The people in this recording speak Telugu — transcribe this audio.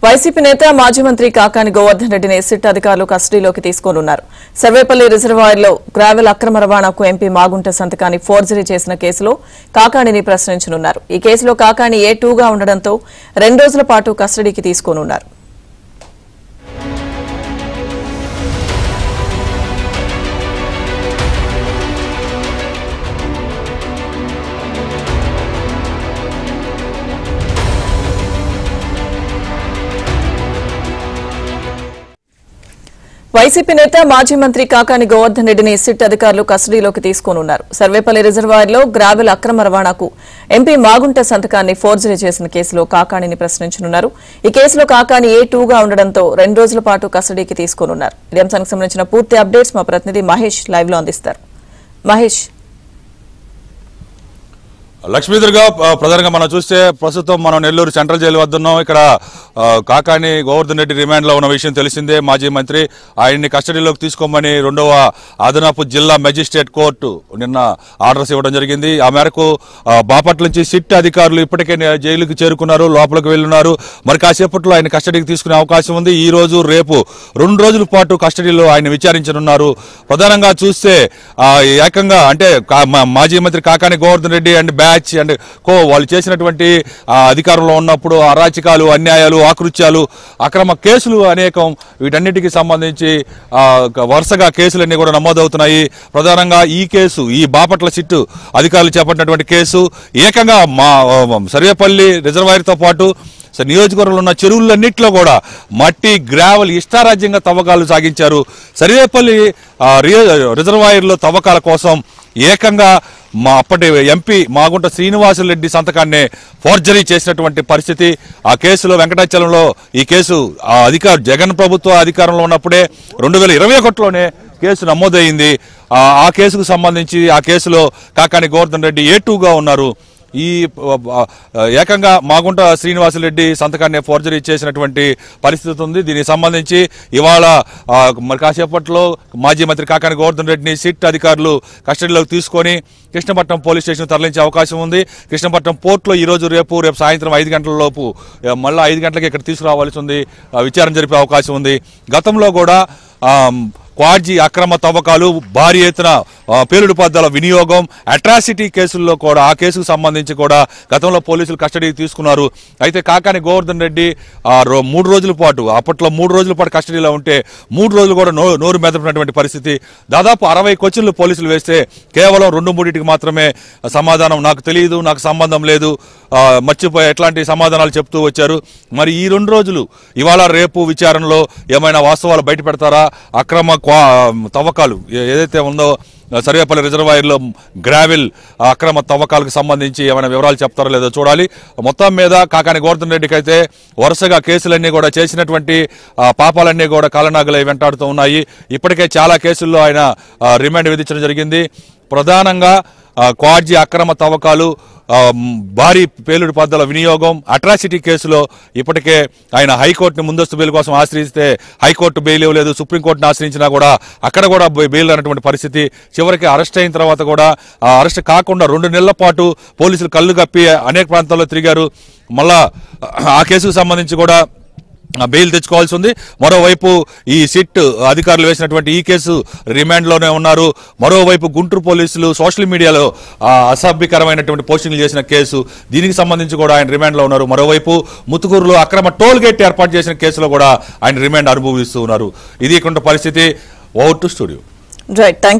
వైసీపీ నేత మాజీ మంత్రి కాకాని గోవర్ధన్ రెడ్డిని సిట్ అధికారులు కస్టడీలోకి తీసుకోనున్నారు. సర్వేపల్లి రిజర్వాయర్లో గ్రావెల్ అక్రమ రవాణాకు ఎంపీ మాగుంట సంతకాన్ని ఫోర్జరీ చేసిన కేసులో కాకానిని ప్రశ్నించనున్నారు. ఈ కేసులో కాకాని A2గా ఉండడంతో 2 రోజుల పాటు కస్టడీకి తీసుకోనున్నారు. వైసీపీ నేత మాజీ మంత్రి కాకాని గోవర్ధన్ రెడ్డిని సిట్ అధికారులు కస్టడీలోకి తీసుకోనున్నారు. సర్వేపల్లి రిజర్వాయర్లో గ్రావెల్ అక్రమ రవాణాకు ఎంపీ మాగుంట సంతకాన్ని ఫోర్జరీ చేసిన కేసులో కాకానిని ప్రశ్నించనున్నారు. ఈ కేసులో కాకాని A2గా ఉండడంతో 2 రోజుల పాటు కస్టడీకి తీసుకోనున్నారు. ఈ అంశానికి సంబంధించిన పూర్తి అప్డేట్స్ మా ప్రతినిధి మహేష్ లైవ్ లో అందిస్తారు. మహేష్, లక్ష్మీదుర్గా ప్రధానంగా మనం చూస్తే ప్రస్తుతం మనం నెల్లూరు సెంట్రల్ జైలు వద్ద ఉన్నాం. ఇక్కడ కాకాని గోవర్ధన్ రెడ్డి రిమాండ్ లో ఉన్న విషయం తెలిసిందే. మాజీ మంత్రి ఆయన్ని కస్టడీలోకి తీసుకోమని 2వ అదనపు జిల్లా మెజిస్ట్రేట్ కోర్టు నిన్న ఆర్డర్స్ ఇవ్వడం జరిగింది. ఆ మేరకు బాపట్ల నుంచి సిట్ అధికారులు ఇప్పటికే జైలుకి చేరుకున్నారు, లోపలికి వెళ్తున్నారు. మరి కాసేపట్లో ఆయన కస్టడీకి తీసుకునే అవకాశం ఉంది. ఈ రోజు రేపు 2 రోజుల పాటు కస్టడీలో ఆయన విచారించనున్నారు. ప్రధానంగా చూస్తే ఏకంగా అంటే మాజీ మంత్రి కాకాని గోవర్ధన్ రెడ్డి అండ్ అండ్ వాళ్ళు చేసినటువంటి అధికారంలో ఉన్నప్పుడు అరాచకాలు, అన్యాయాలు, ఆకృత్యాలు, అక్రమ కేసులు అనేకం, వీటన్నిటికీ సంబంధించి వరుసగా కేసులన్నీ కూడా నమోదవుతున్నాయి. ప్రధానంగా ఈ కేసు, ఈ బాపట్ల సిట్టు అధికారులు చేపట్టినటువంటి కేసు ఏకంగా సర్వేపల్లి రిజర్వాయర్తో పాటు నియోజకవర్గంలో ఉన్న చెరువులన్నింటిలో కూడా మట్టి, గ్రావెల్ ఇష్టారాజ్యంగా తవ్వకాలు సాగించారు. సర్వేపల్లి రిజర్వాయర్లో తవ్వకాల కోసం ఏకంగా అప్పటి ఎంపీ మాగుంట శ్రీనివాసులరెడ్డి సంతకాన్ని ఫోర్జరీ చేసినటువంటి పరిస్థితి. ఆ కేసులో వెంకటాచలంలో ఈ కేసు జగన్ ప్రభుత్వ అధికారంలో ఉన్నప్పుడే 2021లోనే కేసు నమోదైంది. ఆ కేసుకు సంబంధించి ఆ కేసులో కాకాని గోవర్ధన్ రెడ్డి A2గా ఉన్నారు. ఈ ఏకంగా మాగుంట శ్రీనివాసులరెడ్డి సంతకాన్ని ఫోర్జరీ చేసినటువంటి పరిస్థితి ఉంది. దీనికి సంబంధించి ఇవాళ మరి కాసేపట్లో మాజీ మంత్రి కాకాని గోవర్ధన్ రెడ్డిని సిట్ అధికారులు కస్టడీలోకి తీసుకొని కృష్ణపట్నం పోలీస్ స్టేషన్ తరలించే అవకాశం ఉంది. కృష్ణపట్నం పోర్టులో రేపు సాయంత్రం 5 గంటల లోపు మళ్ళీ 5 గంటలకి ఇక్కడ తీసుకురావాల్సి ఉంది, విచారణ జరిపే అవకాశం ఉంది. గతంలో కూడా క్వాడ్జీ అక్రమ తవ్వకాలు, భారీ ఎత్తున పేలుడు పదార్థాల వినియోగం, అట్రాసిటీ కేసుల్లో కూడా ఆ కేసుకు సంబంధించి కూడా గతంలో పోలీసులు కస్టడీకి తీసుకున్నారు. అయితే కాకాని గోవర్ధన్ రెడ్డి 3 రోజుల పాటు, అప్పట్లో 3 రోజుల పాటు కస్టడీలో ఉంటే 3 రోజులు కూడా నోరు మెదపినటువంటి పరిస్థితి. దాదాపు 60 క్వశ్చన్లు పోలీసులు వేస్తే కేవలం 2-3టికి మాత్రమే సమాధానం, నాకు తెలియదు, నాకు సంబంధం లేదు, మర్చిపోయి ఎట్లాంటి సమాధానాలు చెప్తూ వచ్చారు. మరి ఈ 2 రోజులు ఇవాళ రేపు విచారణలో ఏమైనా వాస్తవాలు బయట పెడతారా? అక్రమ తవ్వకాలు ఏదైతే ఉందో సర్వేపల్లి రిజర్వాయర్లో గ్రావెల్ అక్రమ తవ్వకాలకు సంబంధించి ఏమైనా వివరాలు చెప్తారో లేదో చూడాలి. మొత్తం మీద కాకాని గోవర్ధన్ రెడ్డికి అయితే వరుసగా కేసులన్నీ కూడా చేసినటువంటి పాపాలన్నీ కూడా కాలనాగులై వెంటాడుతూ ఉన్నాయి. ఇప్పటికే చాలా కేసుల్లో ఆయన రిమాండ్ విధించడం జరిగింది. ప్రధానంగా క్వాడ్జీ అక్రమ తవ్వకాలు, భారీ పేలుడు పదార్థాల వినియోగం, అట్రాసిటీ కేసులో ఇప్పటికే ఆయన హైకోర్టుని ముందస్తు బెయిల్ కోసం ఆశ్రయిస్తే హైకోర్టు బెయిల్ ఇవ్వలేదు. సుప్రీంకోర్టును ఆశ్రయించినా కూడా అక్కడ కూడా బెయిల్ అనేటువంటి పరిస్థితి. చివరికి అరెస్ట్ అయిన తర్వాత కూడా అరెస్ట్ కాకుండా 2 నెలల పాటు పోలీసులు కళ్ళు కప్పి అనేక ప్రాంతాల్లో తిరిగారు. మళ్ళా ఆ కేసుకు సంబంధించి కూడా బెయిల్ తెచ్చుకోవాల్సి ఉంది. మరోవైపు ఈ సిట్ అధికారులు వేసినటువంటి ఈ కేసు రిమాండ్లోనే ఉన్నారు. మరోవైపు గుంటూరు పోలీసులు సోషల్ మీడియాలో అసభ్యకరమైనటువంటి పోస్టింగ్లు చేసిన కేసు, దీనికి సంబంధించి కూడా ఆయన రిమాండ్లో ఉన్నారు. మరోవైపు ముత్తుకూరులో అక్రమ టోల్ గేట్ ఏర్పాటు చేసిన కేసులో కూడా ఆయన రిమాండ్ అనుభవిస్తూ ఉన్నారు. ఇది ఇక్కడ పరిస్థితి. Over to studio.